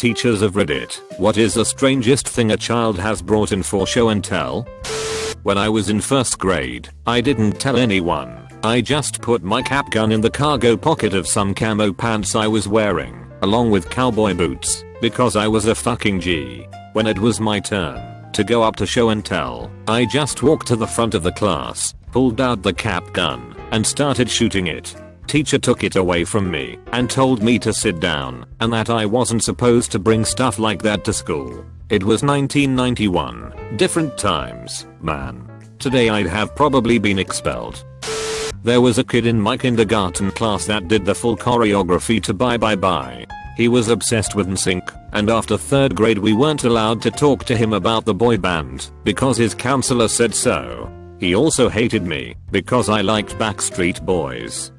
Teachers of Reddit, what is the strangest thing a child has brought in for show and tell? When I was in first grade, I didn't tell anyone. I just put my cap gun in the cargo pocket of some camo pants I was wearing, along with cowboy boots, because I was a fucking G. When it was my turn to go up to show and tell, I just walked to the front of the class, pulled out the cap gun, and started shooting it. Teacher took it away from me and told me to sit down and that I wasn't supposed to bring stuff like that to school. It was 1991. Different times, man. Today I'd have probably been expelled. There was a kid in my kindergarten class that did the full choreography to Bye Bye Bye. He was obsessed with NSYNC, and after 3rd grade we weren't allowed to talk to him about the boy band because his counselor said so. He also hated me because I liked Backstreet Boys.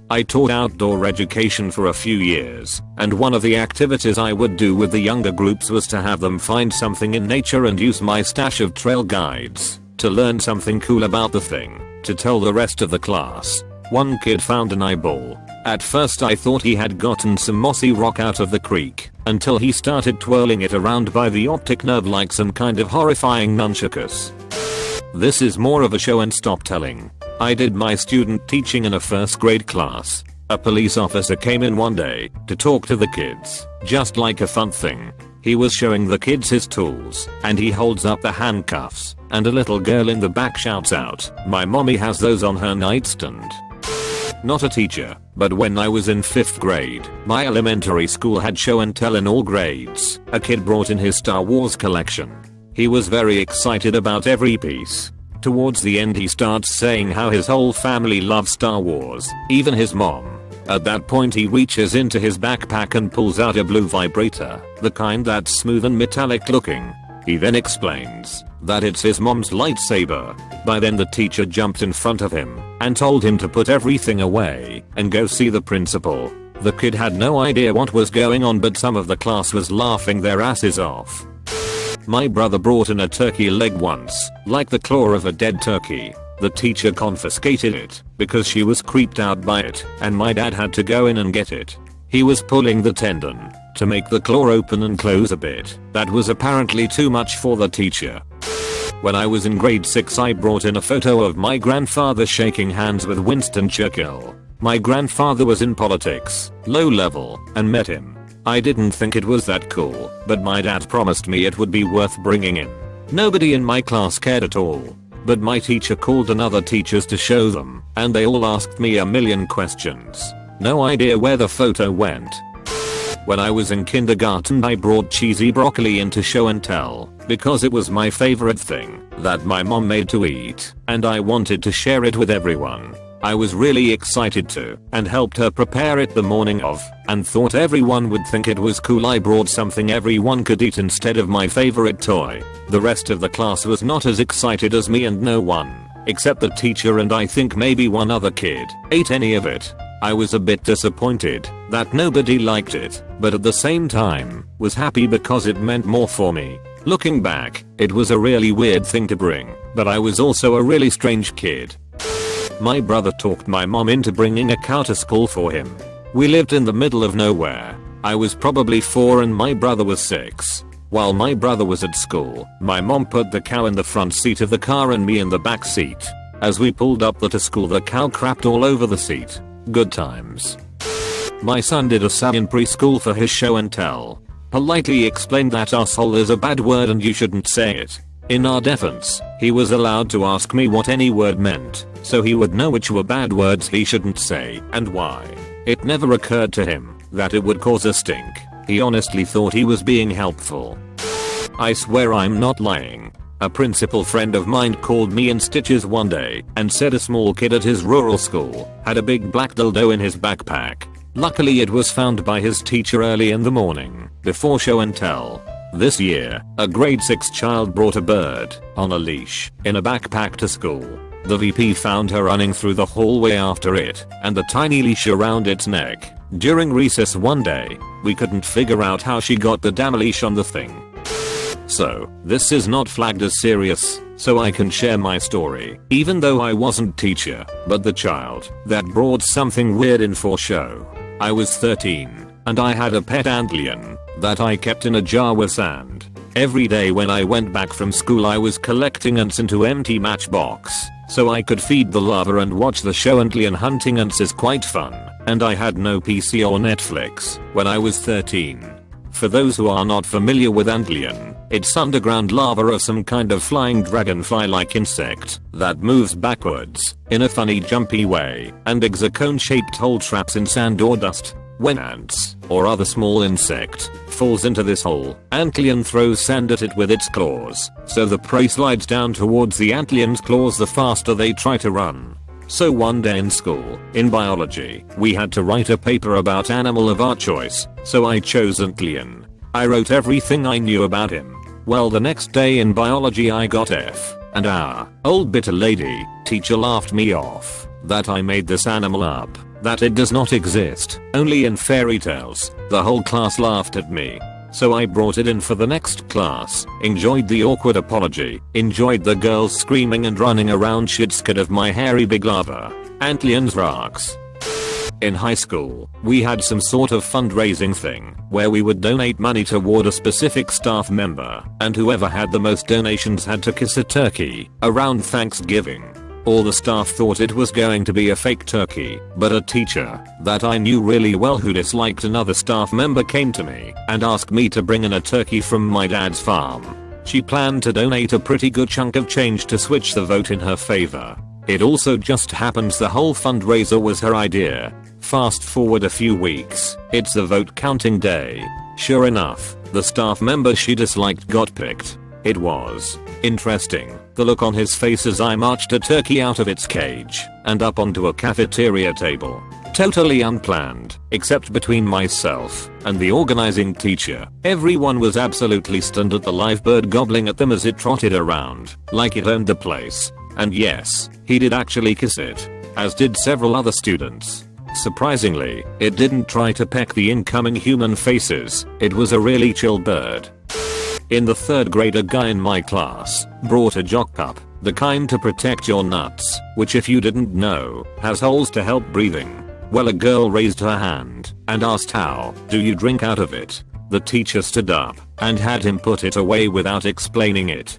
I taught outdoor education for a few years, and one of the activities I would do with the younger groups was to have them find something in nature and use my stash of trail guides to learn something cool about the thing to tell the rest of the class. One kid found an eyeball. At first I thought he had gotten some mossy rock out of the creek, until he started twirling it around by the optic nerve like some kind of horrifying nunchakus. This is more of a show and stop telling. I did my student teaching in a first grade class. A police officer came in one day to talk to the kids, just like a fun thing. He was showing the kids his tools, and he holds up the handcuffs, and a little girl in the back shouts out, "My mommy has those on her nightstand." Not a teacher, but when I was in 5th grade, my elementary school had show and tell in all grades. A kid brought in his Star Wars collection. He was very excited about every piece. Towards the end he starts saying how his whole family loves Star Wars, even his mom. At that point he reaches into his backpack and pulls out a blue vibrator, the kind that's smooth and metallic looking. He then explains that it's his mom's lightsaber. By then the teacher jumped in front of him and told him to put everything away and go see the principal. The kid had no idea what was going on, but some of the class was laughing their asses off. My brother brought in a turkey leg once, like the claw of a dead turkey. The teacher confiscated it because she was creeped out by it, and my dad had to go in and get it. He was pulling the tendon to make the claw open and close a bit. That was apparently too much for the teacher. When I was in grade 6 I brought in a photo of my grandfather shaking hands with Winston Churchill. My grandfather was in politics, low level, and met him. I didn't think it was that cool, but my dad promised me it would be worth bringing in. Nobody in my class cared at all, but my teacher called another teachers to show them, and they all asked me a million questions. No idea where the photo went. When I was in kindergarten I brought cheesy broccoli into show and tell because it was my favorite thing that my mom made to eat, and I wanted to share it with everyone. I was really excited to, and helped her prepare it the morning of, and thought everyone would think it was cool I brought something everyone could eat instead of my favorite toy. The rest of the class was not as excited as me, and no one, except the teacher and I think maybe one other kid, ate any of it. I was a bit disappointed that nobody liked it, but at the same time, was happy because it meant more for me. Looking back, it was a really weird thing to bring, but I was also a really strange kid. My brother talked my mom into bringing a cow to school for him. We lived in the middle of nowhere. I was probably 4 and my brother was 6. While my brother was at school, my mom put the cow in the front seat of the car and me in the back seat. As we pulled up to school the cow crapped all over the seat. Good times. My son did a sub in preschool for his show and tell. Politely explained that asshole is a bad word and you shouldn't say it. In our defense, he was allowed to ask me what any word meant, so he would know which were bad words he shouldn't say and why. It never occurred to him that it would cause a stink. He honestly thought he was being helpful. I swear I'm not lying. A principal friend of mine called me in stitches one day and said a small kid at his rural school had a big black dildo in his backpack. Luckily it was found by his teacher early in the morning, before show and tell. This year, a grade 6 child brought a bird on a leash in a backpack to school. The VP found her running through the hallway after it, and the tiny leash around its neck. During recess one day, we couldn't figure out how she got the damn leash on the thing. So, this is not flagged as serious, so I can share my story, even though I wasn't teacher, but the child that brought something weird in for show. I was 13, and I had a pet antlion that I kept in a jar with sand. Every day when I went back from school I was collecting ants into empty matchbox so I could feed the larva and watch the show Antlion hunting ants is quite fun, and I had no PC or Netflix when I was 13. For those who are not familiar with Antlion, it's underground larva of some kind of flying dragonfly-like insect that moves backwards in a funny jumpy way and digs a cone-shaped hole traps in sand or dust. When ants, or other small insect, falls into this hole, Antlion throws sand at it with its claws, so the prey slides down towards the Antlion's claws the faster they try to run. So one day in school, in biology, we had to write a paper about animal of our choice, so I chose Antlion. I wrote everything I knew about him. Well, the next day in biology I got F, and our old bitter lady teacher laughed me off that I made this animal up, that it does not exist, only in fairy tales. The whole class laughed at me. So I brought it in for the next class, enjoyed the awkward apology, enjoyed the girls screaming and running around shit scared of my hairy big larva. Antlion's rocks. In high school, we had some sort of fundraising thing where we would donate money toward a specific staff member, and whoever had the most donations had to kiss a turkey around Thanksgiving. All the staff thought it was going to be a fake turkey, but a teacher that I knew really well who disliked another staff member came to me and asked me to bring in a turkey from my dad's farm. She planned to donate a pretty good chunk of change to switch the vote in her favor. It also just happens the whole fundraiser was her idea. Fast forward a few weeks, it's the vote counting day. Sure enough, the staff member she disliked got picked. It was interesting, the look on his face as I marched a turkey out of its cage and up onto a cafeteria table. Totally unplanned, except between myself and the organizing teacher. Everyone was absolutely stunned at the live bird gobbling at them as it trotted around, like it owned the place. And yes, he did actually kiss it, as did several other students. Surprisingly, it didn't try to peck the incoming human faces. It was a really chill bird. In the 3rd grade, a guy in my class brought a jock pup, the kind to protect your nuts, which if you didn't know, has holes to help breathing. Well, a girl raised her hand and asked, "How do you drink out of it?" The teacher stood up and had him put it away without explaining it.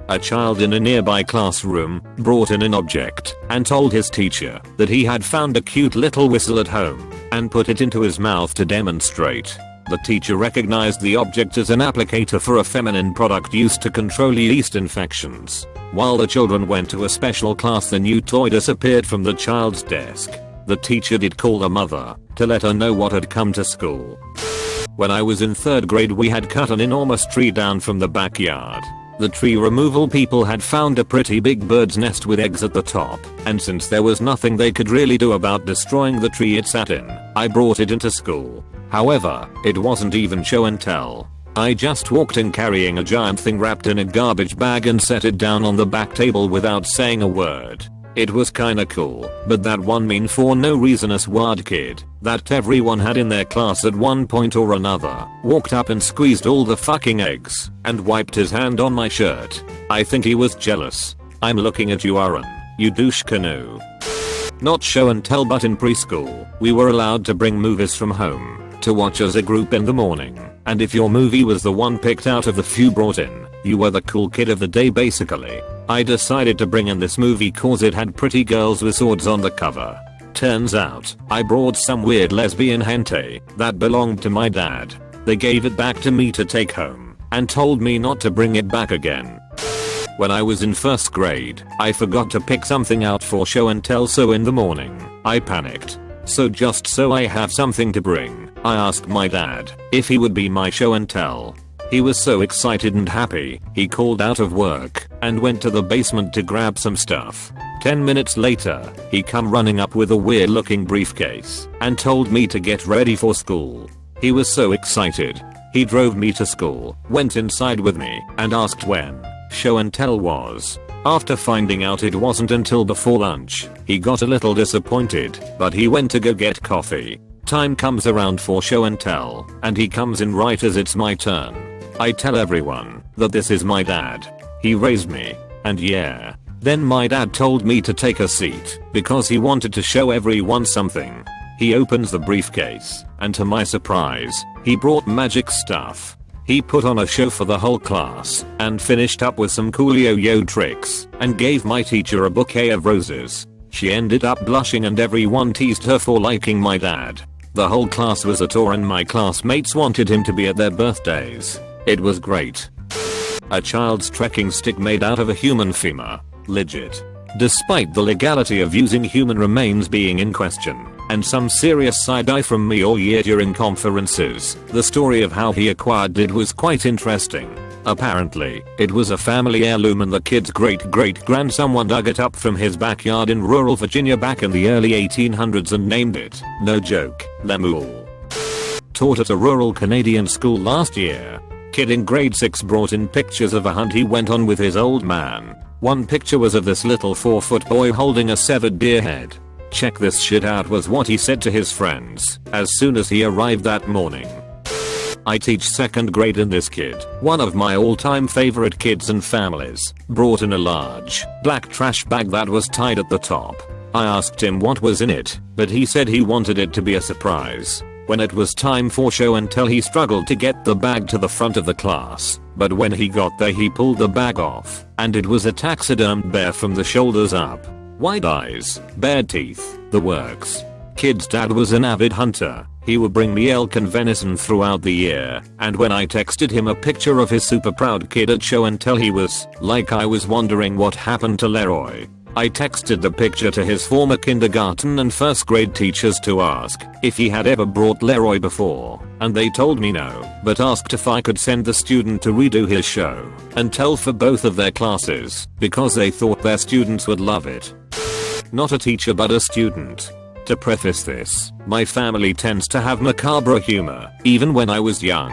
A child in a nearby classroom brought in an object and told his teacher that he had found a cute little whistle at home and put it into his mouth to demonstrate. The teacher recognized the object as an applicator for a feminine product used to control yeast infections. While the children went to a special class, the new toy disappeared from the child's desk. The teacher did call the mother to let her know what had come to school. When I was in 3rd grade, we had cut an enormous tree down from the backyard. The tree removal people had found a pretty big bird's nest with eggs at the top, and since there was nothing they could really do about destroying the tree it sat in, I brought it into school. However, it wasn't even show and tell. I just walked in carrying a giant thing wrapped in a garbage bag and set it down on the back table without saying a word. It was kinda cool, but that one mean for no reason word kid that everyone had in their class at one point or another walked up and squeezed all the fucking eggs and wiped his hand on my shirt. I think he was jealous. I'm looking at you, Aaron, you douche canoe. Not show and tell, but in preschool, we were allowed to bring movies from home to watch as a group in the morning, and if your movie was the one picked out of the few brought in, you were the cool kid of the day basically. I decided to bring in this movie cause it had pretty girls with swords on the cover. Turns out, I brought some weird lesbian hentai that belonged to my dad. They gave it back to me to take home and told me not to bring it back again. When I was in 1st grade, I forgot to pick something out for show and tell, so in the morning, I panicked. So just so I have something to bring, I asked my dad if he would be my show and tell. He was so excited and happy, he called out of work and went to the basement to grab some stuff. 10 minutes later, he come running up with a weird looking briefcase and told me to get ready for school. He was so excited. He drove me to school, went inside with me, and asked when show and tell was. After finding out it wasn't until before lunch, he got a little disappointed, but he went to go get coffee. Time comes around for show and tell, and he comes in right as it's my turn. I tell everyone that this is my dad. He raised me, and yeah. Then my dad told me to take a seat because he wanted to show everyone something. He opens the briefcase, and to my surprise, he brought magic stuff. He put on a show for the whole class, and finished up with some cool yo-yo tricks, and gave my teacher a bouquet of roses. She ended up blushing and everyone teased her for liking my dad. The whole class was a tour and my classmates wanted him to be at their birthdays. It was great. A child's trekking stick made out of a human femur. Legit. Despite the legality of using human remains being in question, and some serious side-eye from me all year during conferences, the story of how he acquired it was quite interesting. Apparently, it was a family heirloom and the kid's great-great-grandson dug it up from his backyard in rural Virginia back in the early 1800s and named it, no joke, Lemuel. Taught at a rural Canadian school last year. Kid in grade 6 brought in pictures of a hunt he went on with his old man. One picture was of this little 4-foot boy holding a severed deer head. Check this shit out was what he said to his friends as soon as he arrived that morning. I teach 2nd grade and this kid, one of my all-time favorite kids and families, brought in a large, black trash bag that was tied at the top. I asked him what was in it, but he said he wanted it to be a surprise. When it was time for show and tell he struggled to get the bag to the front of the class, but when he got there he pulled the bag off, and it was a taxidermed bear from the shoulders up. Wide eyes, bare teeth, the works. Kid's dad was an avid hunter. He would bring me elk and venison throughout the year, and when I texted him a picture of his super proud kid at show and tell he was like I was wondering what happened to Leroy. I texted the picture to his former kindergarten and 1st grade teachers to ask if he had ever brought Leroy before, and they told me no, but asked if I could send the student to redo his show and tell for both of their classes because they thought their students would love it. Not a teacher but a student. To preface this, my family tends to have macabre humor, even when I was young.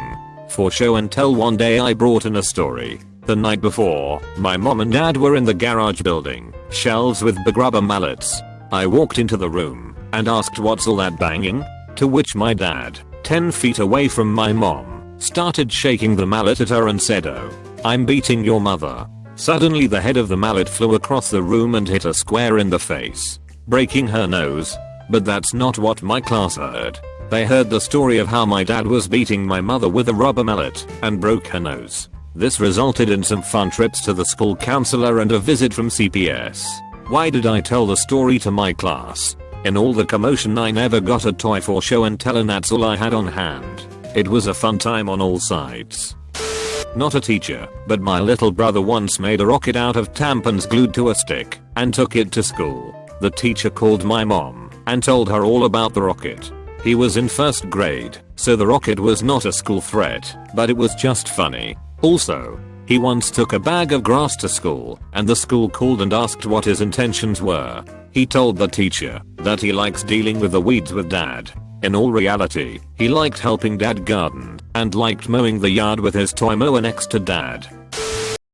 For show and tell one day I brought in a story. The night before, my mom and dad were in the garage building shelves with big rubber mallets. I walked into the room and asked what's all that banging? To which my dad, 10 feet away from my mom, started shaking the mallet at her and said, "Oh, I'm beating your mother." Suddenly the head of the mallet flew across the room and hit her square in the face, breaking her nose. But that's not what my class heard. They heard the story of how my dad was beating my mother with a rubber mallet and broke her nose. This resulted in some fun trips to the school counselor and a visit from CPS. Why did I tell the story to my class? In all the commotion I never got a toy for show and tell and that's all I had on hand. It was a fun time on all sides. Not a teacher, but my little brother once made a rocket out of tampons glued to a stick and took it to school. The teacher called my mom and told her all about the rocket. He was in 1st grade, so the rocket was not a school threat, but it was just funny. Also, he once took a bag of grass to school, and the school called and asked what his intentions were. He told the teacher that he likes dealing with the weeds with dad. In all reality, he liked helping dad garden, and liked mowing the yard with his toy mower next to dad.